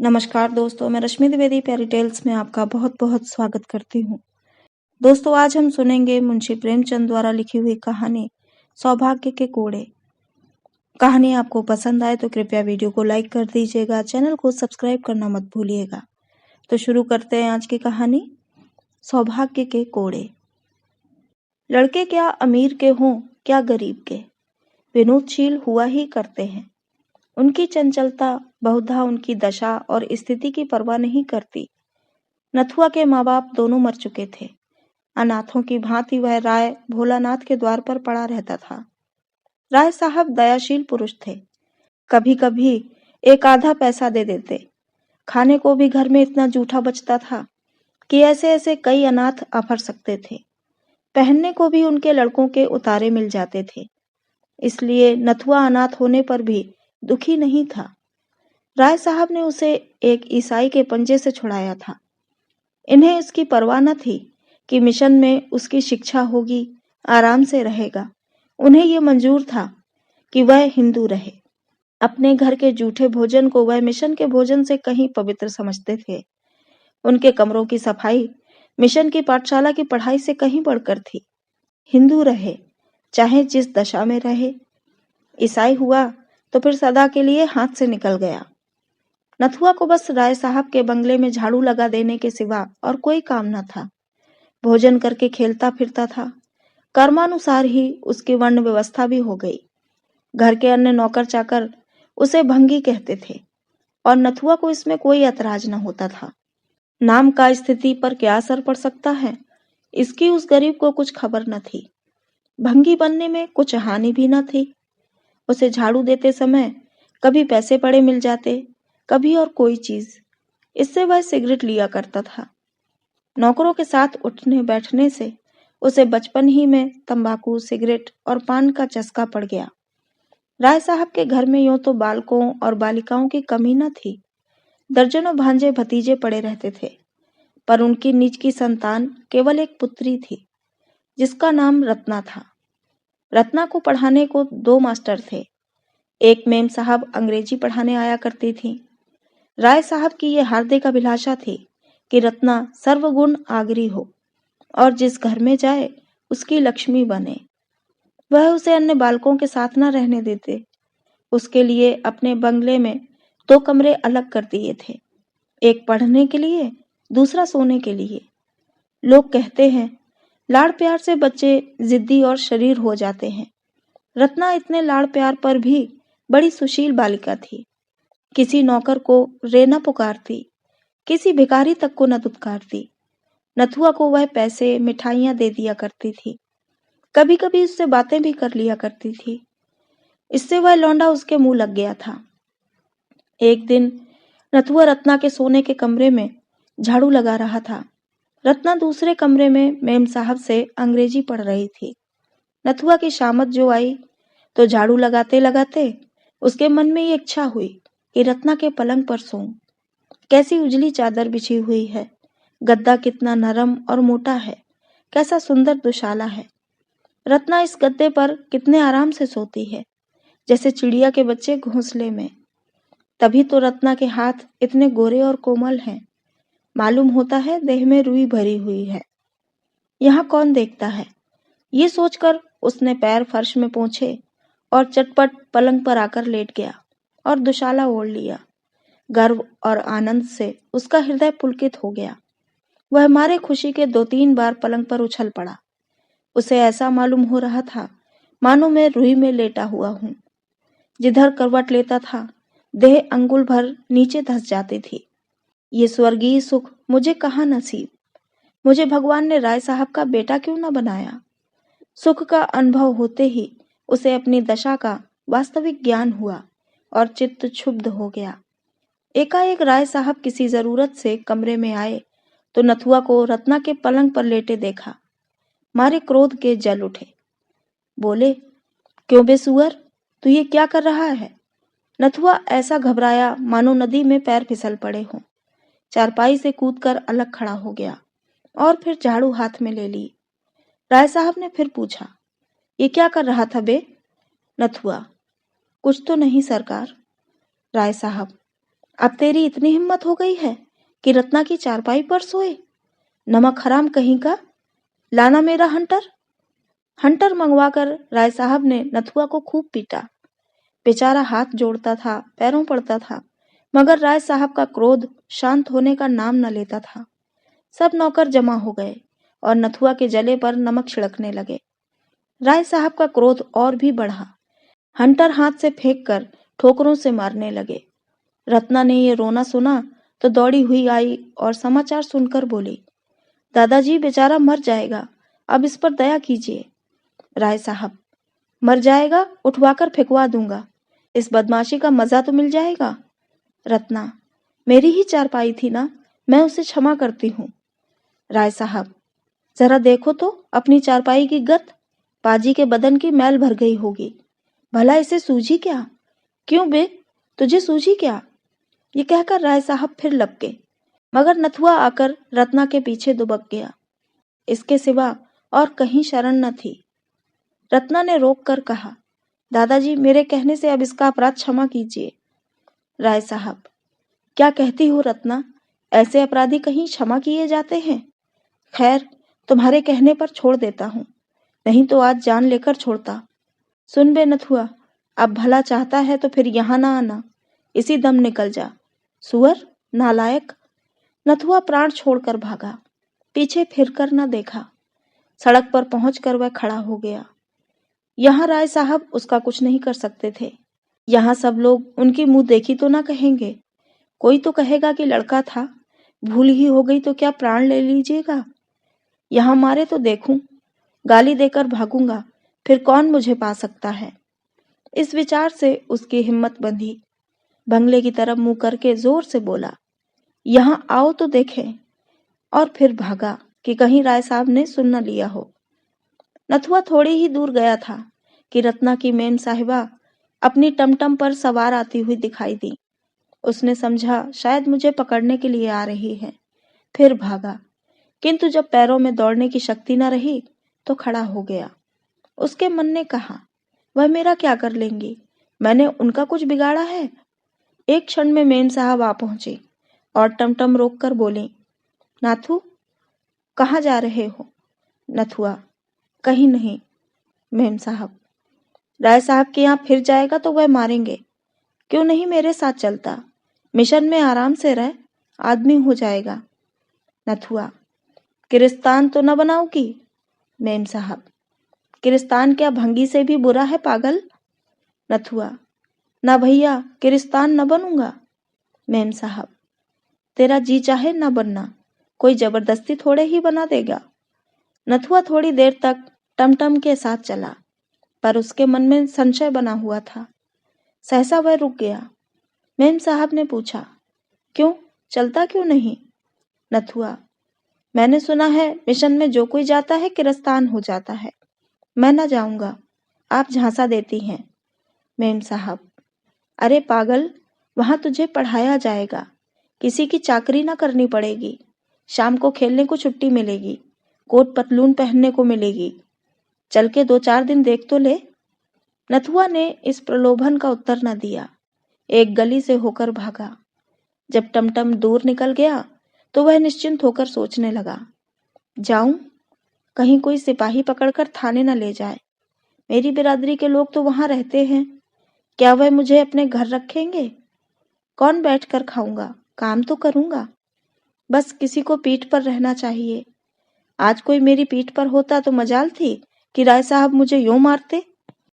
नमस्कार दोस्तों, मैं रश्मि द्विवेदी प्यारी टेल्स में आपका बहुत बहुत स्वागत करती हूँ। दोस्तों, आज हम सुनेंगे मुंशी प्रेमचंद द्वारा लिखी हुई कहानी सौभाग्य के कोड़े। कहानी आपको पसंद आए तो कृपया वीडियो को लाइक कर दीजिएगा, चैनल को सब्सक्राइब करना मत भूलिएगा। तो शुरू करते हैं आज की कहानी सौभाग्य के कोड़े। लड़के क्या अमीर के हों क्या गरीब के, विनोदशील हुआ ही करते हैं। उनकी चंचलता बहुधा उनकी दशा और स्थिति की परवाह नहीं करती। नथुआ के माँ बाप दोनों मर चुके थे। अनाथों की भांति वह राय भोलानाथ के द्वार पर पड़ा रहता था। राय साहब दयाशील पुरुष थे। कभी कभी एक आधा पैसा दे देते। खाने को भी घर में इतना जूठा बचता था कि ऐसे ऐसे कई अनाथ आफर सकते थे। पहनने को भी उनके लड़कों के उतारे मिल जाते थे। इसलिए नथुआ अनाथ होने पर भी दुखी नहीं था। राय साहब ने उसे एक ईसाई के पंजे से छुड़ाया था। इन्हें इसकी परवाह न थी कि मिशन में उसकी शिक्षा होगी, आराम से रहेगा। उन्हें यह मंजूर था कि वह हिंदू रहे। अपने घर के जूठे भोजन को वह मिशन के भोजन से कहीं पवित्र समझते थे। उनके कमरों की सफाई मिशन की पाठशाला की पढ़ाई से कहीं बढ़कर थी। हिंदू रहे, चाहे जिस दशा में रहे। ईसाई हुआ तो फिर सदा के लिए हाथ से निकल गया। नथुआ को बस राय साहब के बंगले में झाड़ू लगा देने के सिवा और कोई काम न था। भोजन करके खेलता फिरता था। कर्मानुसार ही उसकी वर्ण व्यवस्था भी हो गई। घर के अन्य नौकर चाकर उसे भंगी कहते थे और नथुआ को इसमें कोई ऐतराज न होता था। नाम का स्थिति पर क्या असर पड़ सकता है, इसकी उस गरीब को कुछ खबर न थी। भंगी बनने में कुछ हानि भी न थी। उसे झाड़ू देते समय कभी पैसे पड़े मिल जाते, कभी और कोई चीज। इससे वह सिगरेट लिया करता था। नौकरों के साथ उठने बैठने से उसे बचपन ही में तंबाकू, सिगरेट और पान का चस्का पड़ गया। राय साहब के घर में यूं तो बालकों और बालिकाओं की कमी न थी। दर्जनों भांजे भतीजे पड़े रहते थे, पर उनकी निज की संतान केवल एक पुत्री थी, जिसका नाम रत्ना था। रत्ना को पढ़ाने को 2 मास्टर थे। एक मेम साहब अंग्रेजी पढ़ाने आया करती थी। राय साहब की यह हार्दिक अभिलाषा थी कि रत्ना सर्वगुण आगरी हो और जिस घर में जाए उसकी लक्ष्मी बने। वह उसे अन्य बालकों के साथ न रहने देते। उसके लिए अपने बंगले में 2 कमरे अलग कर दिए थे, एक पढ़ने के लिए, दूसरा सोने के लिए। लोग कहते हैं लाड़ प्यार से बच्चे जिद्दी और शरीर हो जाते हैं। रत्ना इतने लाड़ प्यार पर भी बड़ी सुशील बालिका थी। किसी नौकर को रे न पुकारती, किसी भिखारी तक को न दुत्कारती। नथुआ को वह पैसे मिठाइयां दे दिया करती थी। कभी कभी उससे बातें भी कर लिया करती थी। इससे वह लौंडा उसके मुंह लग गया था। एक दिन नथुआ रत्ना के सोने के कमरे में झाड़ू लगा रहा था। रत्ना दूसरे कमरे में मेम साहब से अंग्रेजी पढ़ रही थी। नथुआ की शामत जो आई तो झाड़ू लगाते लगाते उसके मन में ये इच्छा हुई कि रत्ना के पलंग पर सोऊं। कैसी उजली चादर बिछी हुई है, गद्दा कितना नरम और मोटा है, कैसा सुंदर दुशाला है। रत्ना इस गद्दे पर कितने आराम से सोती है, जैसे चिड़िया के बच्चे घोंसले में। तभी तो रत्ना के हाथ इतने गोरे और कोमल हैं। मालूम होता है देह में रुई भरी हुई है। यहाँ कौन देखता है, ये सोचकर उसने पैर फर्श में पोंछे और चटपट पलंग पर आकर लेट गया और दुशाला ओढ़ लिया। गर्व और आनंद से उसका हृदय पुलकित हो गया। वह मारे खुशी के 2-3 बार पलंग पर उछल पड़ा। उसे ऐसा मालूम हो रहा था मानो मैं रुई में लेटा हुआ हूँ। जिधर करवट लेता था देह अंगुल भर नीचे धंस जाती थी। ये स्वर्गीय सुख मुझे कहाँ नसीब। मुझे भगवान ने राय साहब का बेटा क्यों न बनाया। सुख का अनुभव होते ही उसे अपनी दशा का वास्तविक ज्ञान हुआ और चित्त क्षुब्ध हो गया। एकाएक राय साहब किसी जरूरत से कमरे में आए तो नथुआ को रत्ना के पलंग पर लेटे देखा। मारे क्रोध के जल उठे। बोले, क्यों बेसुअर, तू ये क्या कर रहा है। नथुआ ऐसा घबराया मानो नदी में पैर फिसल पड़े हों। चारपाई से कूदकर अलग खड़ा हो गया और फिर झाड़ू हाथ में ले ली। राय साहब ने फिर पूछा, ये क्या कर रहा था बे। नथुआ, कुछ तो नहीं सरकार। राय साहब, अब तेरी इतनी हिम्मत हो गई है कि रत्ना की चारपाई पर सोए? नमक हराम कहीं का, लाना मेरा हंटर। हंटर मंगवाकर राय साहब ने नथुआ को खूब पीटा। बेचारा हाथ जोड़ता था, पैरों पड़ता था, मगर राय साहब का क्रोध शांत होने का नाम न लेता था। सब नौकर जमा हो गए और नथुआ के जले पर नमक छिड़कने लगे। राय साहब का क्रोध और भी बढ़ा। हंटर हाथ से फेंक कर ठोकरों से मारने लगे। रत्ना ने ये रोना सुना तो दौड़ी हुई आई और समाचार सुनकर बोली, दादाजी बेचारा मर जाएगा, अब इस पर दया कीजिए। राय साहब, मर जाएगा, उठवाकर फेंकवा दूंगा, इस बदमाशी का मजा तो मिल जाएगा। रत्ना, मेरी ही चारपाई थी ना, मैं उसे क्षमा करती हूँ। राय साहब, जरा देखो तो अपनी चारपाई की गत, पाजी के बदन की मैल भर गई होगी। भला इसे सूझी क्या? क्यों बे, तुझे सूझी क्या? ये कहकर राय साहब फिर लपके, मगर नथुआ आकर रत्ना के पीछे दुबक गया। इसके सिवा और कहीं शरण न थी। रत्ना ने रोक कर कहा, दादाजी मेरे कहने से अब इसका अपराध क्षमा कीजिए। राय साहब, क्या कहती हो रत्ना, ऐसे अपराधी कहीं क्षमा किए जाते हैं? खैर, तुम्हारे कहने पर छोड़ देता हूँ, नहीं तो आज जान लेकर छोड़ता। सुन बे नथुआ, अब भला चाहता है तो फिर यहाँ ना आना, इसी दम निकल जा। सुअर, नालायक। नथुआ प्राण छोड़कर भागा, पीछे फिरकर न देखा। सड़क पर पहुंचकर वह खड़ा हो गया। यहाँ राय साहब उसका कुछ नहीं कर सकते थे। यहाँ सब लोग उनकी मुंह देखी तो ना कहेंगे। कोई तो कहेगा कि लड़का था, भूल ही हो गई तो क्या प्राण ले लीजिएगा। यहाँ मारे तो देखूं, गाली देकर भागूंगा, फिर कौन मुझे पा सकता है। इस विचार से उसकी हिम्मत बंधी। बंगले की तरफ मुंह करके जोर से बोला, यहाँ आओ तो देखें, और फिर भागा कि कहीं राय साहब ने सुन न लिया हो। नथुआ थोड़ी ही दूर गया था कि रत्ना की मेम साहिबा अपनी टमटम पर सवार आती हुई दिखाई दी। उसने समझा शायद मुझे पकड़ने के लिए आ रही है, फिर भागा, किंतु जब पैरों में दौड़ने की शक्ति न रही तो खड़ा हो गया। उसके मन ने कहा, वह मेरा क्या कर लेंगी, मैंने उनका कुछ बिगाड़ा है। एक क्षण में मेम साहब आ पहुंची और टमटम रोक कर बोली, नाथू, कहाँ जा रहे हो? नथुआ, कहीं नहीं। मेम साहब, राय साहब के यहाँ फिर जाएगा तो वह मारेंगे, क्यों नहीं मेरे साथ चलता, मिशन में आराम से रह, आदमी हो जाएगा। नथुआ, किरिस्तान तो न बनाओगी? मेम साहब, किरिस्तान क्या भंगी से भी बुरा है पागल? नथुआ, ना भैया, किरिस्तान न बनूंगा। मेम साहब, तेरा जी चाहे न बनना, कोई जबरदस्ती थोड़े ही बना देगा। नथुआ थोड़ी देर तक टमटम के साथ चला, पर उसके मन में संशय बना हुआ था। सहसा वह रुक गया। मेम साहब ने पूछा, क्यों, चलता क्यों नहीं? नथुआ, मैंने सुना है मिशन में जो कोई जाता है किरस्तान हो जाता है, मैं न जाऊंगा, आप झांसा देती हैं। मेम साहब, अरे पागल, वहां तुझे पढ़ाया जाएगा, किसी की चाकरी ना करनी पड़ेगी, शाम को खेलने को छुट्टी मिलेगी, कोट पतलून पहनने को मिलेगी, चल के 2-4 दिन देख तो ले। नथुआ ने इस प्रलोभन का उत्तर न दिया, एक गली से होकर भागा। जब टमटम दूर निकल गया तो वह निश्चिंत होकर सोचने लगा, जाऊं, कहीं कोई सिपाही पकड़कर थाने न ले जाए। मेरी बिरादरी के लोग तो वहां रहते हैं, क्या वह मुझे अपने घर रखेंगे? कौन बैठकर खाऊंगा, काम तो करूंगा, बस किसी को पीठ पर रहना चाहिए। आज कोई मेरी पीठ पर होता तो मजाल थी कि राय साहब मुझे यूं मारते।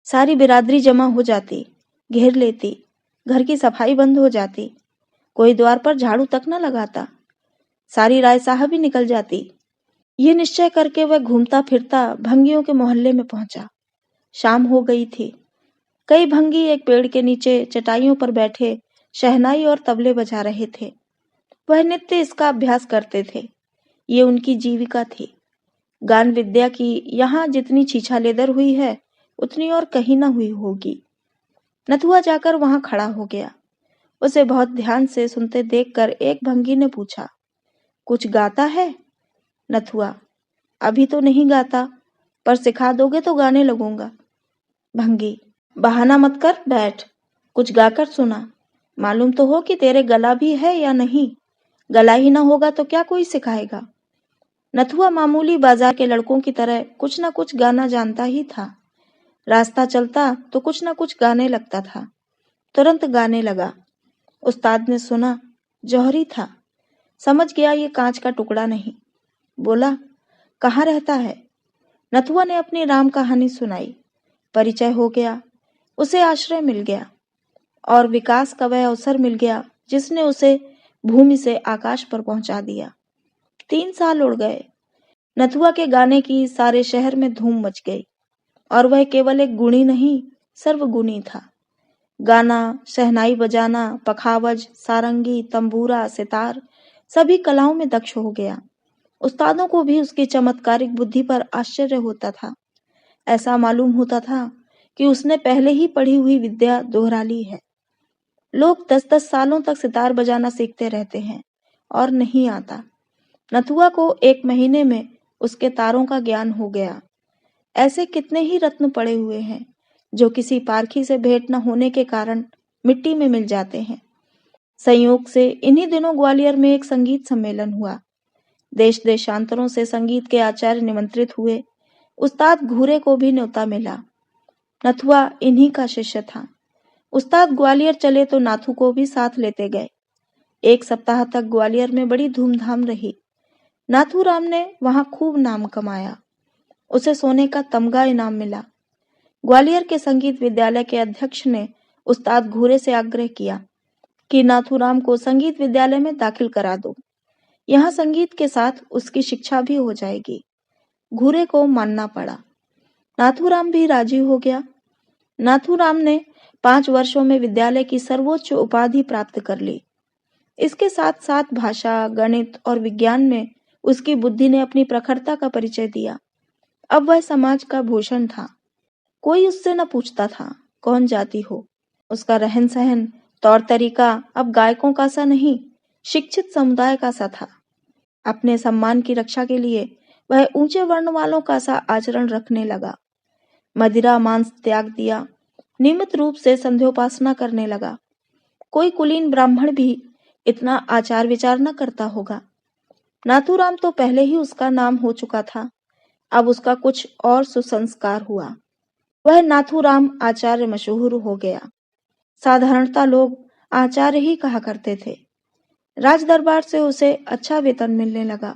सारी बिरादरी जमा हो जाती, घेर लेती, घर की सफाई बंद हो जाती, कोई द्वार पर झाड़ू तक न लगाता, सारी राय साहब ही निकल जाती। ये निश्चय करके वह घूमता फिरता भंगियों के मोहल्ले में पहुंचा। शाम हो गई थी। कई भंगी एक पेड़ के नीचे चटाइयों पर बैठे शहनाई और तबले बजा रहे थे। वह नित्य इसका अभ्यास करते थे, ये उनकी जीविका थी। गान विद्या की यहाँ जितनी छीछालेदर हुई है उतनी और कहीं न हुई होगी। नथुआ जाकर वहां खड़ा हो गया। उसे बहुत ध्यान से सुनते देखकर एक भंगी ने पूछा, कुछ गाता है? नथुआ, अभी तो नहीं गाता, पर सिखा दोगे तो गाने लगूंगा। भंगी, बहाना मत कर, बैठ, कुछ गाकर सुना। मालूम तो हो कि तेरे गला भी है या नहीं। गला ही ना होगा तो क्या कोई सिखाएगा। नथुआ मामूली बाजार के लड़कों की तरह कुछ ना कुछ गाना जानता ही था। रास्ता चलता तो कुछ ना कुछ गाने लगता था। तुरंत गाने लगा। उस्ताद ने सुना, जौहरी था। समझ गया ये कांच का टुकड़ा नहीं। बोला, कहाँ रहता है? नथुआ ने अपनी राम कहानी सुनाई। परिचय हो गया। उसे आश्रय मिल गया और विकास का वह अवसर मिल गया जिसने उसे भूमि से आकाश पर पहुंचा दिया। 3 साल उड़ गए। नथुआ के गाने की सारे शहर में धूम मच गई और वह केवल एक गुणी नहीं, सर्वगुणी था। गाना, शहनाई बजाना, पखावज, सारंगी, तंबूरा, सितार, सभी कलाओं में दक्ष हो गया। उस्तादों को भी उसकी चमत्कारिक बुद्धि पर आश्चर्य होता था। ऐसा मालूम होता था कि उसने पहले ही पढ़ी हुई विद्या दोहरा ली है। लोग 10-10 सालों तक सितार बजाना सीखते रहते हैं और नहीं आता। नथुआ को 1 महीने में उसके तारों का ज्ञान हो गया। ऐसे कितने ही रत्न पड़े हुए हैं जो किसी पारखी से भेंट न होने के कारण मिट्टी में मिल जाते हैं। संयोग से इन्हीं दिनों ग्वालियर में एक संगीत सम्मेलन हुआ। देश देशांतरों से संगीत के आचार्य निमंत्रित हुए। उस्ताद घूरे को भी न्योता मिला। नथुआ इन्हीं का शिष्य था। उस्ताद ग्वालियर चले तो नाथू को भी साथ लेते गए। 1 सप्ताह तक ग्वालियर में बड़ी धूमधाम रही। नाथूराम ने वहां खूब नाम कमाया। उसे सोने का तमगा इनाम मिला। ग्वालियर के संगीत विद्यालय के अध्यक्ष ने उस्ताद घूरे से आग्रह किया कि नाथूराम को संगीत विद्यालय में दाखिल करा दो। यहाँ संगीत के साथ उसकी शिक्षा भी हो जाएगी। घूरे को मानना पड़ा। नाथूराम भी राजी हो गया। नाथूराम ने 5 वर्षों में विद्यालय की सर्वोच्च उपाधि प्राप्त कर ली। इसके साथ साथ भाषा, गणित और विज्ञान में उसकी बुद्धि ने अपनी प्रखरता का परिचय दिया। अब वह समाज का भूषण था। कोई उससे न पूछता था कौन जाति हो। उसका रहन सहन, तौर तरीका अब गायकों का सा नहीं, शिक्षित समुदाय का सा था। अपने सम्मान की रक्षा के लिए वह ऊंचे वर्ण वालों का सा आचरण रखने लगा। मदिरा मांस त्याग दिया। नियमित रूप से संध्योपासना करने लगा। कोई कुलीन ब्राह्मण भी इतना आचार विचार न करता होगा। नाथूराम तो पहले ही उसका नाम हो चुका था। अब उसका कुछ और सुसंस्कार हुआ। वह नाथूराम आचार्य मशहूर हो गया। साधारणतः लोग आचार्य ही कहा करते थे। राज दरबार से उसे अच्छा वेतन मिलने लगा।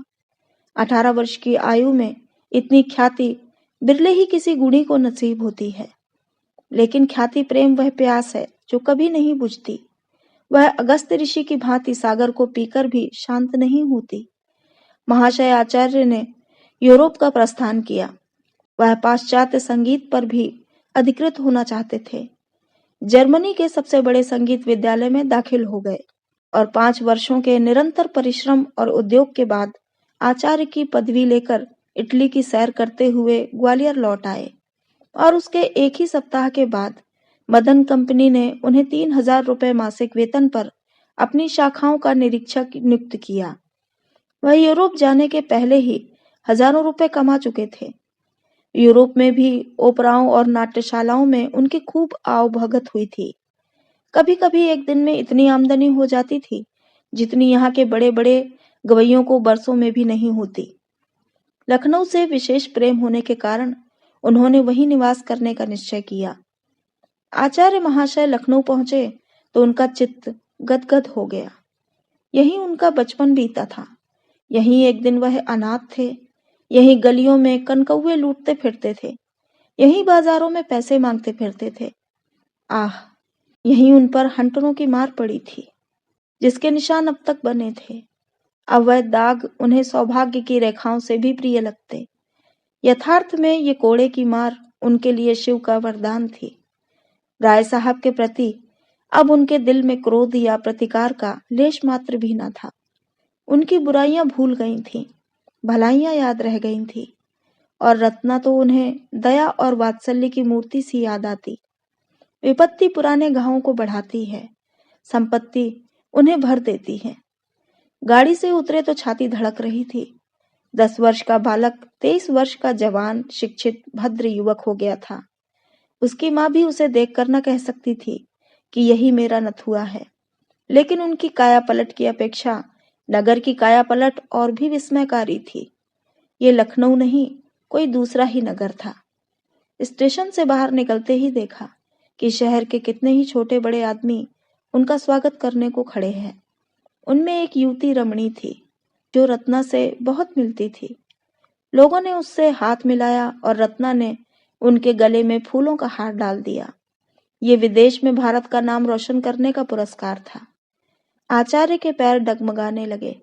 18 वर्ष की आयु में इतनी ख्याति बिरले ही किसी गुणी को नसीब होती है। लेकिन ख्याति प्रेम वह प्यास है जो कभी नहीं बुझती। वह अगस्त ऋषि की भांति सागर को पीकर भी शांत नहीं होती। महाशय आचार्य ने यूरोप का प्रस्थान किया। वह पाश्चात्य संगीत पर भी अधिकृत होना चाहते थे। जर्मनी के सबसे बड़े संगीत विद्यालय में दाखिल हो गए और 5 वर्षों के निरंतर परिश्रम और उद्योग के बाद आचार्य की पदवी लेकर इटली की सैर करते हुए ग्वालियर लौट आए और उसके 1 ही सप्ताह के बाद मदन कंपनी ने उन्हें 3000 रुपए मासिक वेतन पर अपनी शाखाओं का निरीक्षक नियुक्त किया। वह यूरोप जाने के पहले ही हजारों रुपए कमा चुके थे। यूरोप में भी ओपराओं और नाट्यशालाओं में उनकी खूब आवभगत हुई थी। कभी कभी एक दिन में इतनी आमदनी हो जाती थी जितनी यहाँ के बड़े बड़े गवैयों को बरसों में भी नहीं होती। लखनऊ से विशेष प्रेम होने के कारण उन्होंने वहीं निवास करने का निश्चय किया। आचार्य महाशय लखनऊ पहुंचे तो उनका चित्त गदगद हो गया। यहीं उनका बचपन बीता था। यहीं एक दिन वह अनाथ थे। यहीं गलियों में कनकौए लूटते फिरते थे। यहीं बाजारों में पैसे मांगते फिरते थे। आह, यहीं उन पर हंटरों की मार पड़ी थी जिसके निशान अब तक बने थे। अब वह दाग उन्हें सौभाग्य की रेखाओं से भी प्रिय लगते। यथार्थ में ये कोड़े की मार उनके लिए शिव का वरदान थी। राय साहब के प्रति अब उनके दिल में क्रोध या प्रतिकार का लेश मात्र भी न था। उनकी बुराइयां भूल गई थीं, भलाइयां याद रह गई थीं और रत्ना तो उन्हें दया और वात्सल्य की मूर्ति सी याद आती। विपत्ति पुराने घावों को बढ़ाती है, संपत्ति उन्हें भर देती है। गाड़ी से उतरे तो छाती धड़क रही थी। 10 वर्ष का बालक 23 वर्ष का जवान, शिक्षित, भद्र युवक हो गया था। उसकी माँ भी उसे देखकर न कह सकती थी कि यही मेरा नथुआ है। लेकिन उनकी काया पलट की अपेक्षा नगर की काया पलट और भी विस्मयकारी थी। ये लखनऊ नहीं, कोई दूसरा ही नगर था। स्टेशन से बाहर निकलते ही देखा कि शहर के कितने ही छोटे बड़े आदमी उनका स्वागत करने को खड़े हैं। उनमें एक युवती रमणी थी जो रत्ना से बहुत मिलती थी। लोगों ने उससे हाथ मिलाया और रत्ना ने उनके गले में फूलों का हार डाल दिया। ये विदेश में भारत का नाम रोशन करने का पुरस्कार था। आचार्य के पैर डगमगाने लगे।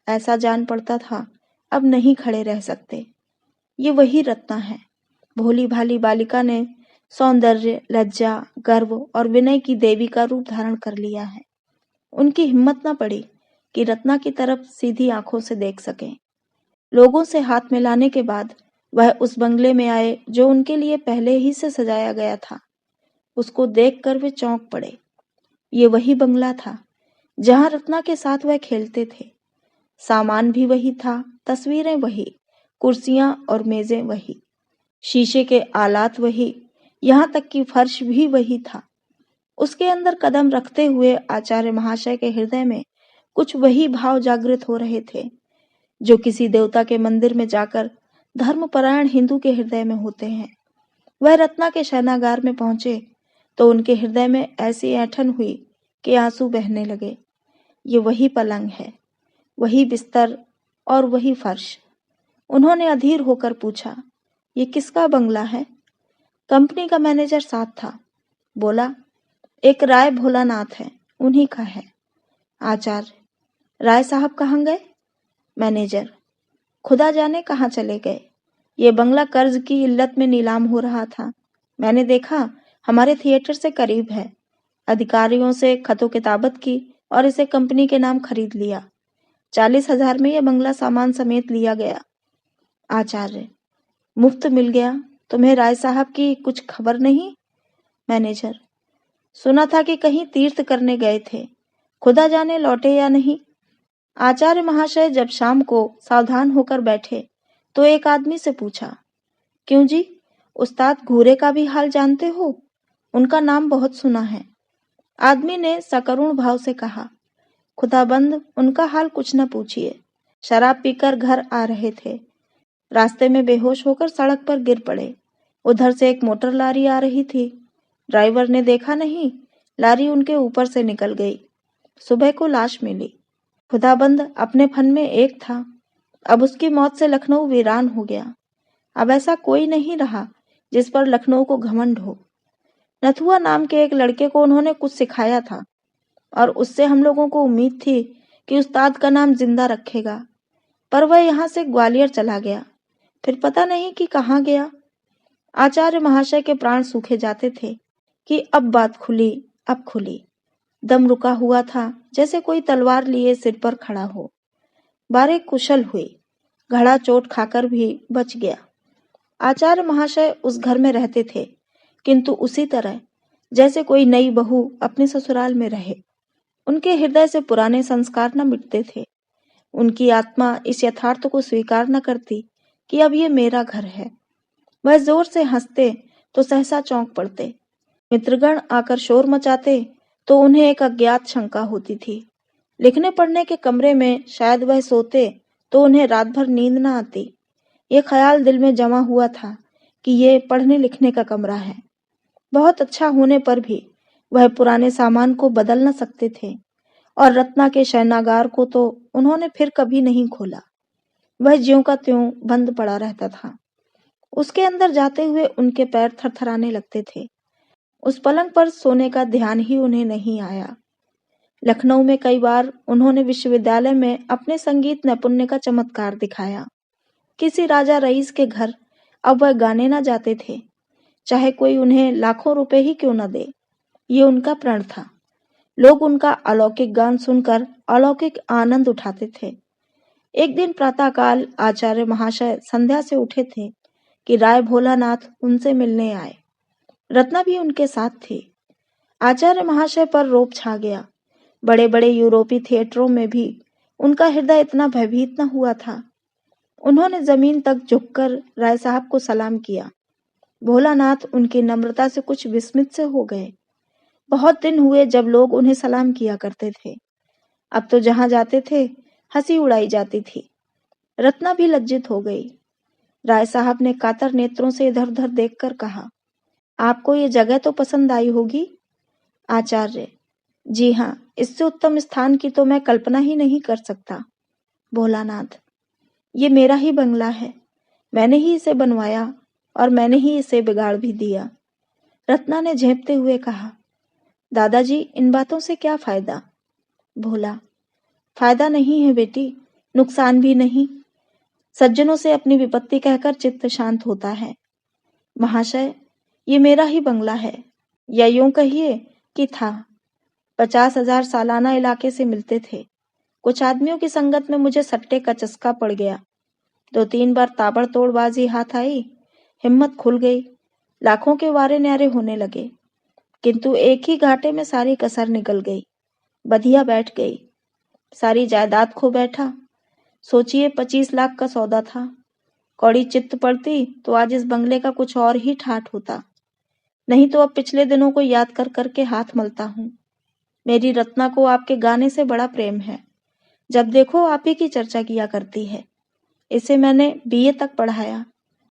ऐसा जान पड़ता था अब नहीं खड़े रह सकते। ये वही रत्ना है। भोली भाली बालिका ने सौंदर्य, लज्जा, गर्व और विनय की देवी का रूप धारण कर लिया है। उनकी हिम्मत न पड़ी कि रत्ना की तरफ सीधी आंखों से देख सकें। लोगों से हाथ मिलाने के बाद वह उस बंगले में आए जो उनके लिए पहले ही से सजाया गया था। उसको देखकर वे चौंक पड़े। ये वही बंगला था जहां रत्ना के साथ वह खेलते थे। सामान भी वही था, तस्वीरें वही, कुर्सियां और मेजें वही, शीशे के आलात वही, यहाँ तक कि फर्श भी वही था। उसके अंदर कदम रखते हुए आचार्य महाशय के हृदय में कुछ वही भाव जागृत हो रहे थे जो किसी देवता के मंदिर में जाकर धर्मपरायण हिंदू के हृदय में होते हैं। वह रत्ना के शयनागार में पहुंचे तो उनके हृदय में ऐसी ऐंठन हुई कि आंसू बहने लगे। ये वही पलंग है, वही बिस्तर और वही फर्श। उन्होंने अधीर होकर पूछा, ये किसका बंगला है? कंपनी का मैनेजर साथ था। बोला, एक राय भोलानाथ है, उन्हीं का है। आचार्य, राय साहब कहाँ गए? मैनेजर, खुदा जाने कहाँ चले गए। ये बंगला कर्ज की इल्लत में नीलाम हो रहा था। मैंने देखा हमारे थिएटर से करीब है। अधिकारियों से खतो किताबत की और इसे कंपनी के नाम खरीद लिया। 40,000 में यह बंगला सामान समेत लिया गया। आचार्य, मुफ्त मिल गया? तुम्हें राय साहब की कुछ खबर नहीं? मैनेजर, सुना था कि कहीं तीर्थ करने गए थे, खुदा जाने लौटे या नहीं। आचार्य महाशय जब शाम को सावधान होकर बैठे तो एक आदमी से पूछा, क्यों जी, उस्ताद घूरे का भी हाल जानते हो? उनका नाम बहुत सुना है। आदमी ने सकरुण भाव से कहा, खुदाबंद उनका हाल कुछ न पूछिए। शराब पीकर घर आ रहे थे, रास्ते में बेहोश होकर सड़क पर गिर पड़े। उधर से एक मोटर लारी आ रही थी। ड्राइवर ने देखा नहीं, लारी उनके ऊपर से निकल गई। सुबह को लाश मिली। खुदाबंद अपने फन में एक था। अब उसकी मौत से लखनऊ वीरान हो गया। अब ऐसा कोई नहीं रहा जिस पर लखनऊ को घमंड हो। नथुआ नाम के एक लड़के को उन्होंने कुछ सिखाया था और उससे हम लोगों को उम्मीद थी कि उस्ताद का नाम जिंदा रखेगा, पर वह यहाँ से ग्वालियर चला गया। फिर पता नहीं कि कहाँ गया। आचार्य महाशय के प्राण सूखे जाते थे कि अब बात खुली, अब खुली। दम रुका हुआ था जैसे कोई तलवार लिए सिर पर खड़ा हो। बारे कुशल हुई, घड़ा चोट खाकर भी बच गया। आचार्य महाशय उस घर में रहते थे, किंतु उसी तरह जैसे कोई नई बहू अपने ससुराल में रहे। उनके हृदय से पुराने संस्कार न मिटते थे। उनकी आत्मा इस यथार्थ को स्वीकार न करती कि अब ये मेरा घर है। वह जोर से हंसते तो सहसा चौंक पड़ते। मित्रगण आकर शोर मचाते तो उन्हें एक अज्ञात शंका होती थी। लिखने पढ़ने के कमरे में शायद वह सोते तो उन्हें रात भर नींद न आती। ये ख्याल दिल में जमा हुआ था कि ये पढ़ने लिखने का कमरा है। बहुत अच्छा होने पर भी वह पुराने सामान को बदल न सकते थे और रत्ना के शयनागार को तो उन्होंने फिर कभी नहीं खोला। वह ज्यों का त्यों बंद पड़ा रहता था। उसके अंदर जाते हुए उनके पैर थरथराने लगते थे। उस पलंग पर सोने का ध्यान ही उन्हें नहीं आया। लखनऊ में कई बार उन्होंने विश्वविद्यालय में अपने संगीत नैपुण्य का चमत्कार दिखाया। किसी राजा रईस के घर अब वह गाने न जाते थे, चाहे कोई उन्हें लाखों रुपए ही क्यों न दे। ये उनका प्रण था। लोग उनका अलौकिक गान सुनकर अलौकिक आनंद उठाते थे। एक दिन प्रातःकाल आचार्य महाशय संध्या से उठे थे कि राय भोलानाथ उनसे मिलने आए। रत्ना भी उनके साथ थी। आचार्य महाशय पर रौब छा गया। बड़े बड़े यूरोपीय थिएटरों में भी उनका हृदय इतना भयभीत न हुआ था। उन्होंने जमीन तक झुककर राय साहब को सलाम किया। भोलानाथ उनकी नम्रता से कुछ विस्मित से हो गए। बहुत दिन हुए जब लोग उन्हें सलाम किया करते थे। अब तो जहां जाते थे हंसी उड़ाई जाती थी। रत्ना भी लज्जित हो गई। राय साहब ने कातर नेत्रों से इधर उधर देखकर कहा, आपको ये जगह तो पसंद आई होगी? आचार्य, जी हाँ, इससे उत्तम स्थान की तो मैं कल्पना ही नहीं कर सकता। भोलानाथ, ये मेरा ही बंगला है, मैंने ही इसे बनवाया और मैंने ही इसे बिगाड़ भी दिया। रत्ना ने झेंपते हुए कहा, दादाजी इन बातों से क्या फायदा? भोला, फायदा नहीं है बेटी, नुकसान भी नहीं। सज्जनों से अपनी विपत्ति कहकर चित्त शांत होता है। महाशय, ये मेरा ही बंगला है, या यूं कहिए कि था। 50,000 सालाना इलाके से मिलते थे। कुछ आदमियों की संगत में मुझे सट्टे का चस्का पड़ गया। 2-3 बार ताबड़तोड़ बाजी हाथ आई, हिम्मत खुल गई, लाखों के वारे न्यारे होने लगे, किंतु एक ही घाटे में सारी कसर निकल गई। बधिया बैठ गई, सारी जायदाद खो बैठा। सोचिए 25 लाख का सौदा था। कौड़ी चित्त पड़ती तो आज इस बंगले का कुछ और ही ठाठ होता, नहीं तो अब पिछले दिनों को याद कर करके हाथ मलता हूँ। मेरी रत्ना को आपके गाने से बड़ा प्रेम है, जब देखो आप ही की चर्चा किया करती है। इसे मैंने बीए तक पढ़ाया।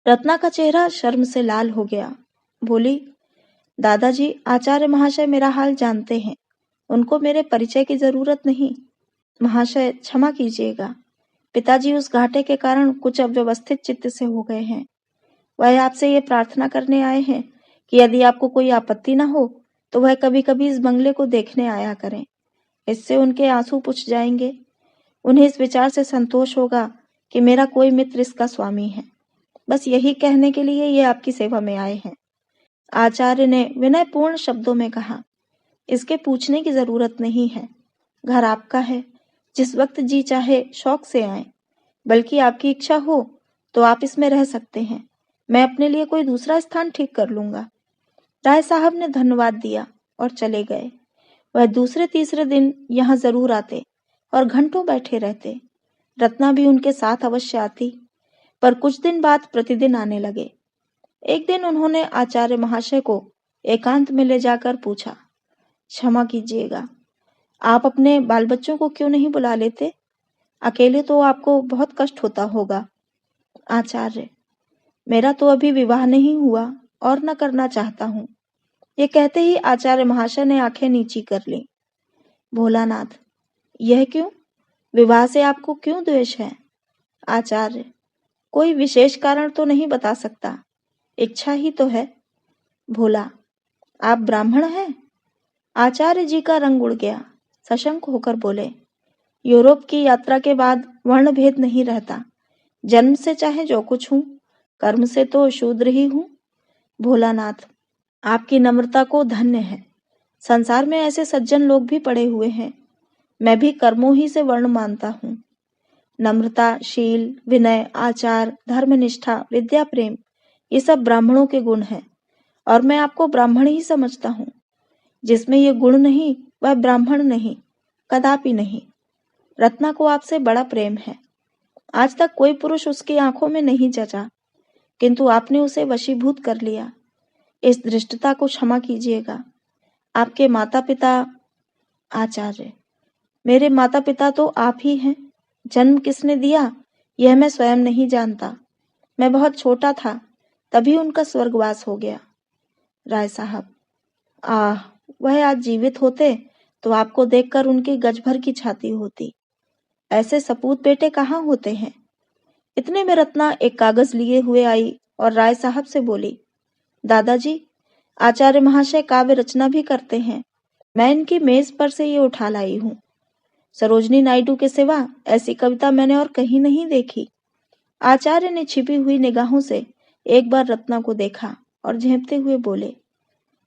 रत्ना का चेहरा शर्म से लाल हो गया। बोली, दादाजी आचार्य महाशय मेरा हाल जानते हैं, उनको मेरे परिचय की जरूरत नहीं। महाशय क्षमा कीजिएगा, पिताजी उस घाटे के कारण कुछ अव्यवस्थित चित्त से हो गए हैं। वह आपसे ये प्रार्थना करने आए हैं कि यदि आपको कोई आपत्ति न हो तो वह कभी कभी इस बंगले को देखने आया करें। इससे उनके आंसू पुछ जाएंगे। उन्हें इस विचार से संतोष होगा कि मेरा कोई मित्र इसका स्वामी है। बस यही कहने के लिए ये आपकी सेवा में आए हैं। आचार्य ने विनयपूर्ण शब्दों में कहा, इसके पूछने की जरूरत नहीं है। घर आपका है, जिस वक्त जी चाहे शौक से आए, बल्कि आपकी इच्छा हो तो आप इसमें रह सकते हैं। मैं अपने लिए कोई दूसरा स्थान ठीक कर लूंगा। राय साहब ने धन्यवाद दिया और चले गए। वह दूसरे तीसरे दिन यहाँ जरूर आते और घंटों बैठे रहते। रत्ना भी उनके साथ अवश्य आती, पर कुछ दिन बाद प्रतिदिन आने लगे। एक दिन उन्होंने आचार्य महाशय को एकांत में ले जाकर पूछा, क्षमा कीजिएगा, आप अपने बाल बच्चों को क्यों नहीं बुला लेते? अकेले तो आपको बहुत कष्ट होता होगा। आचार्य, मेरा तो अभी विवाह नहीं हुआ और न करना चाहता हूँ। ये कहते ही आचार्य महाशय ने आंखें नीची कर ली। भोलानाथ, यह क्यों? विवाह से आपको क्यों द्वेष है? आचार्य, कोई विशेष कारण तो नहीं बता सकता, इच्छा ही तो है। भोला, आप ब्राह्मण हैं? आचार्य जी का रंग उड़ गया। सशंक होकर बोले, यूरोप की यात्रा के बाद वर्ण भेद नहीं रहता। जन्म से चाहे जो कुछ हूं, कर्म से तो शूद्र ही हूं। भोलानाथ, आपकी नम्रता को धन्य है। संसार में ऐसे सज्जन लोग भी पड़े हुए हैं। मैं भी कर्मों ही से वर्ण मानता हूँ। नम्रता, शील, विनय, आचार, धर्मनिष्ठा, विद्या, प्रेम, ये सब ब्राह्मणों के गुण हैं और मैं आपको ब्राह्मण ही समझता हूँ। जिसमें ये गुण नहीं वह ब्राह्मण नहीं, कदापि नहीं। रत्ना को आपसे बड़ा प्रेम है। आज तक कोई पुरुष उसकी आंखों में नहीं जचा, किंतु आपने उसे वशीभूत कर लिया। इस धृष्टता को क्षमा कीजिएगा। आपके माता पिता। आचार्य, मेरे माता पिता तो आप ही हैं। जन्म किसने दिया यह मैं स्वयं नहीं जानता। मैं बहुत छोटा था, तभी उनका स्वर्गवास हो गया। राय साहब, आह, वह आज जीवित होते तो आपको देखकर उनकी गज भर की छाती होती। ऐसे सपूत बेटे कहाँ होते हैं? इतने में रत्ना एक कागज लिए हुए आई और राय साहब से बोली, दादाजी, आचार्य महाशय काव्य रचना भी करते हैं। मैं इनकी मेज पर से ये उठा लाई हूँ। सरोजनी नायडू के सिवा ऐसी कविता मैंने और कहीं नहीं देखी। आचार्य ने छिपी हुई निगाहों से एक बार रत्ना को देखा और झेंपते हुए बोले,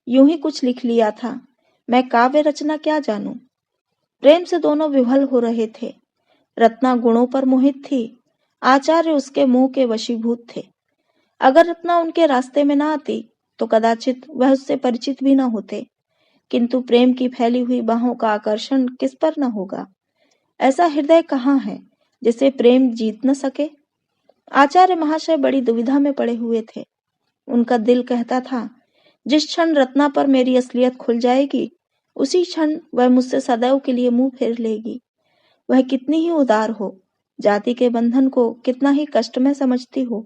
यूं ही कुछ लिख लिया था, मैं काव्य रचना क्या जानूं। प्रेम से दोनों विह्वल हो रहे थे। रत्ना गुणों पर मोहित थी, आचार्य उसके मुंह के वशीभूत थे। अगर रत्ना उनके रास्ते में न आती तो कदाचित वह उससे परिचित भी न होते, किंतु प्रेम की फैली हुई बाहों का आकर्षण किस पर न होगा। ऐसा हृदय कहाँ है जिसे प्रेम जीत न सके। आचार्य महाशय बड़ी दुविधा में पड़े हुए थे। उनका दिल कहता था, जिस क्षण रत्ना पर मेरी असलियत खुल जाएगी उसी क्षण वह मुझसे सदैव के लिए मुंह फेर लेगी। वह कितनी ही उदार हो, जाति के बंधन को कितना ही कष्टमय समझती हो,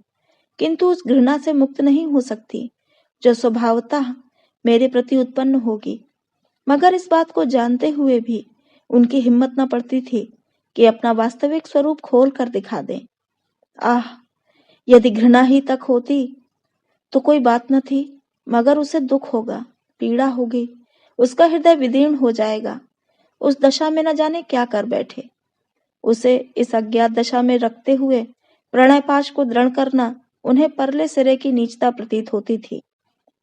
किंतु उस घृणा से मुक्त नहीं हो सकती जो स्वभावतः मेरे प्रति उत्पन्न होगी। मगर इस बात को जानते हुए भी उनकी हिम्मत न पड़ती थी कि अपना वास्तविक स्वरूप खोल कर दिखा दें। आह, यदि घृणा ही तक होती तो कोई बात न थी, मगर उसे दुख होगा, पीड़ा होगी, उसका हृदय विदीर्ण हो जाएगा। उस दशा में न जाने क्या कर बैठे। उसे इस अज्ञात दशा में रखते हुए प्रणय पाश को दृढ़ करना उन्हें परले सिरे की नीचता प्रतीत होती थी।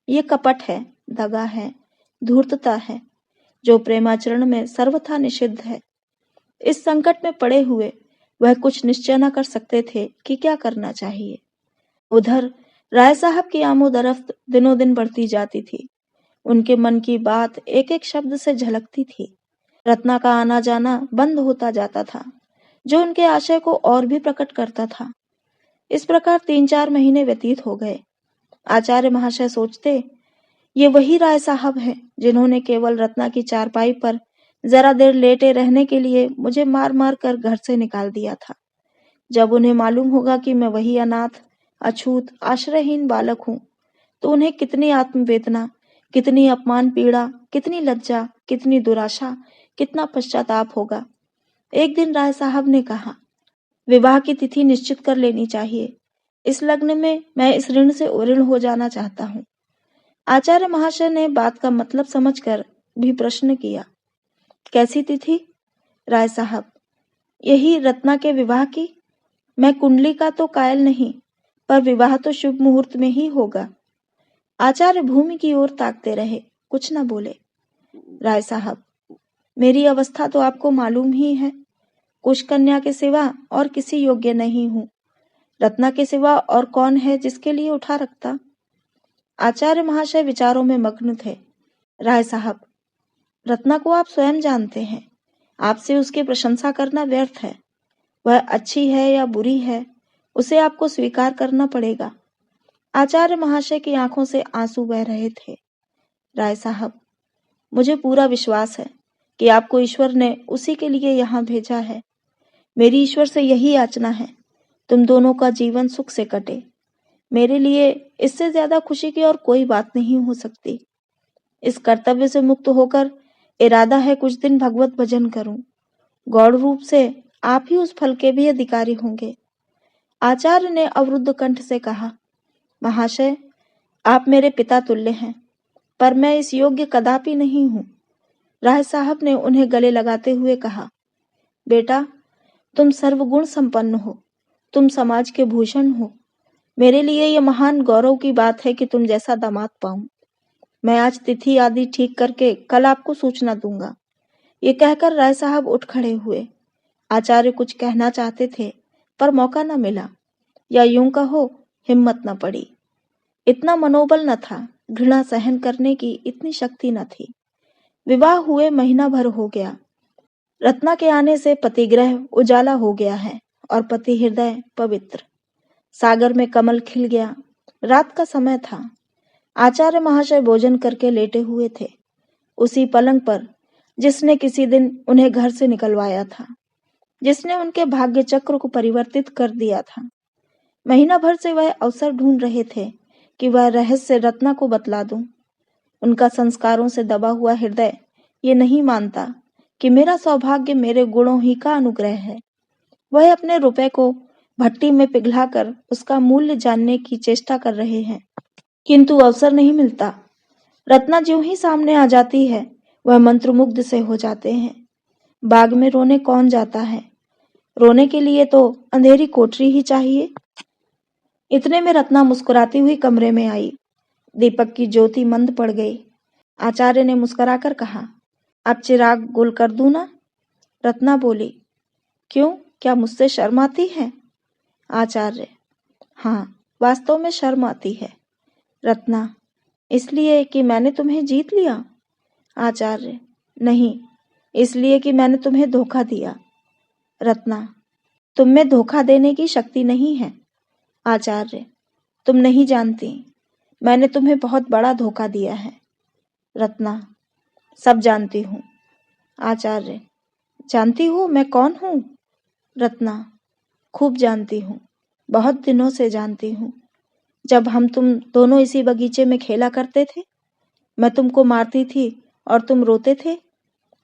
ये कपट है, दगा है, धूर्तता है, जो प्रेमाचरण में सर्वथा निषिद्ध है। इस संकट में पड़े हुए वह कुछ निश्चय न कर सकते थे कि क्या करना चाहिए। उधर राय साहब की आमोदरफ्त दिनों दिन बढ़ती जाती थी। उनके मन की बात एक एक शब्द से झलकती थी। रत्ना का आना जाना बंद होता जाता था, जो उनके आशय को और भी प्रकट करता था। इस प्रकार 3-4 महीने व्यतीत हो गए। आचार्य महाशय सोचते, ये वही राय साहब हैं जिन्होंने केवल रत्ना की चारपाई पर जरा देर लेटे रहने के लिए मुझे मार मार कर घर से निकाल दिया था। जब उन्हें मालूम होगा कि मैं वही अनाथ, अछूत, आश्रयहीन बालक हूँ, तो उन्हें कितनी आत्मवेदना, कितनी अपमान पीड़ा, कितनी लज्जा, कितनी दुराशा, कितना पश्चाताप होगा। एक दिन राय साहब ने कहा, विवाह की तिथि निश्चित कर लेनी चाहिए। इस लग्न में मैं इस ऋण से उऋण हो जाना चाहता हूँ। आचार्य महाशय ने बात का मतलब समझकर भी प्रश्न किया, कैसी तिथि? राय साहब, यही रत्ना के विवाह की। मैं कुंडली का तो कायल नहीं, पर विवाह तो शुभ मुहूर्त में ही होगा। आचार्य भूमि की ओर ताकते रहे, कुछ न बोले। राय साहब, मेरी अवस्था तो आपको मालूम ही है। कुश कन्या के सिवा और किसी योग्य नहीं हूँ। रत्ना के सिवा और कौन है जिसके लिए उठा रखता। आचार्य महाशय विचारों में मग्न थे। राय साहब, रत्ना को आप स्वयं जानते हैं। आपसे उसकी प्रशंसा करना व्यर्थ है। वह अच्छी है या बुरी है, उसे आपको स्वीकार करना पड़ेगा। आचार्य महाशय की आंखों से आंसू बह रहे थे। राय साहब, मुझे पूरा विश्वास है कि आपको ईश्वर ने उसी के लिए यहाँ भेजा है। मेरी ईश्वर से यही याचना है, तुम दोनों का जीवन सुख से कटे। मेरे लिए इससे ज्यादा खुशी की और कोई बात नहीं हो सकती। इस कर्तव्य से मुक्त होकर इरादा है कुछ दिन भगवत भजन करूं। गौड़ रूप से आप ही उस फल के भी अधिकारी होंगे। आचार्य ने अवरुद्ध कंठ से कहा, महाशय, आप मेरे पिता तुल्य हैं, पर मैं इस योग्य कदापि नहीं हूँ। राय साहब ने उन्हें गले लगाते हुए कहा, बेटा, तुम सर्वगुण संपन्न हो, तुम समाज के भूषण हो। मेरे लिए यह महान गौरव की बात है कि तुम जैसा दामाद पाऊं। मैं आज तिथि आदि ठीक करके कल आपको सूचना दूंगा। ये कहकर राय साहब उठ खड़े हुए। आचार्य कुछ कहना चाहते थे, पर मौका न मिला, या यूं कहो हिम्मत न पड़ी। इतना मनोबल न था, घृणा सहन करने की इतनी शक्ति न थी। विवाह हुए महीना भर हो गया। रत्ना के आने से पतिगृह उजाला हो गया है और पति हृदय पवित्र। सागर में कमल खिल गया। रात का समय था। आचार्य महाशय भोजन करके लेटे हुए थे, उसी पलंग पर जिसने किसी दिन उन्हें घर से निकलवाया था, जिसने उनके भाग्य चक्र को परिवर्तित कर दिया था। महीना भर से वह अवसर ढूंढ रहे थे कि वह रहस्य रत्ना को बतला दूं। उनका संस्कारों से दबा हुआ हृदय ये नहीं मानता कि मेरा सौभाग्य मेरे गुणों ही का अनुग्रह है। वह अपने रुपए को भट्टी में पिघलाकर उसका मूल्य जानने की चेष्टा कर रहे हैं, किंतु अवसर नहीं मिलता। रत्ना ज्यों ही सामने आ जाती है, वह मंत्रमुग्ध से हो जाते हैं। बाग में रोने कौन जाता है? रोने के लिए तो अंधेरी कोठरी ही चाहिए। इतने में रत्ना मुस्कुराती हुई कमरे में आई। दीपक की ज्योति मंद पड़ गई। आचार्य ने मुस्कुराकर कहा, अब चिराग गुल कर दूं ना? रत्ना बोली, क्यों, क्या मुझसे शर्म आती है? आचार्य, हाँ, वास्तव में शर्म आती है। रत्ना, इसलिए कि मैंने तुम्हें जीत लिया? आचार्य, नहीं, इसलिए कि मैंने तुम्हें धोखा दिया। रत्ना, तुम में धोखा देने की शक्ति नहीं है। आचार्य, तुम नहीं जानती, मैंने तुम्हें बहुत बड़ा धोखा दिया है। रत्ना, सब जानती हूँ। आचार्य, जानती हो मैं कौन हूँ? रत्ना, खूब जानती हूँ, बहुत दिनों से जानती हूँ। जब हम तुम दोनों इसी बगीचे में खेला करते थे, मैं तुमको मारती थी और तुम रोते थे।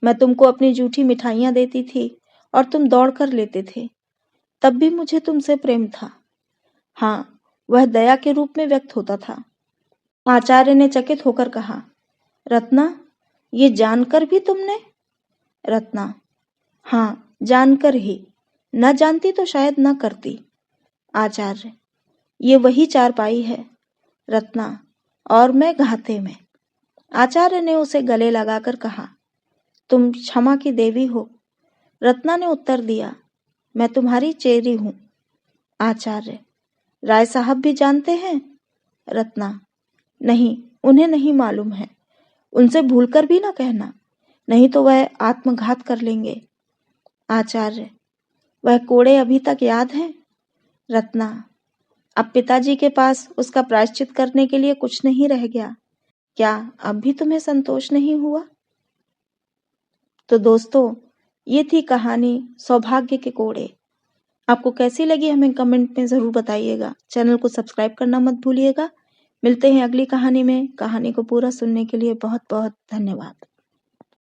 मैं तुमको अपनी जूठी मिठाइयाँ देती थी और तुम दौड़ कर लेते थे। तब भी मुझे तुमसे प्रेम था। हाँ, वह दया के रूप में व्यक्त होता था। आचार्य ने चकित होकर कहा, रत्ना, ये जानकर भी तुमने? रत्ना, हाँ, जानकर ही। न जानती तो शायद न करती। आचार्य, ये वही चारपाई है। रत्ना, और मैं घाते में। आचार्य ने उसे गले लगाकर कहा, तुम क्षमा की देवी हो। रत्ना ने उत्तर दिया, मैं तुम्हारी चेरी हूँ। आचार्य, राय साहब भी जानते हैं? रत्ना, नहीं, उन्हें नहीं मालूम है। उनसे भूलकर भी ना कहना, नहीं तो वह आत्मघात कर लेंगे। आचार्य, वह कोड़े अभी तक याद हैं? रत्ना, अब पिताजी के पास उसका प्रायश्चित करने के लिए कुछ नहीं रह गया। क्या अब भी तुम्हें संतोष नहीं हुआ? तो दोस्तों, ये थी कहानी सौभाग्य के कोड़े। आपको कैसी लगी हमें कमेंट में ज़रूर बताइएगा। चैनल को सब्सक्राइब करना मत भूलिएगा। मिलते हैं अगली कहानी में। कहानी को पूरा सुनने के लिए बहुत बहुत धन्यवाद।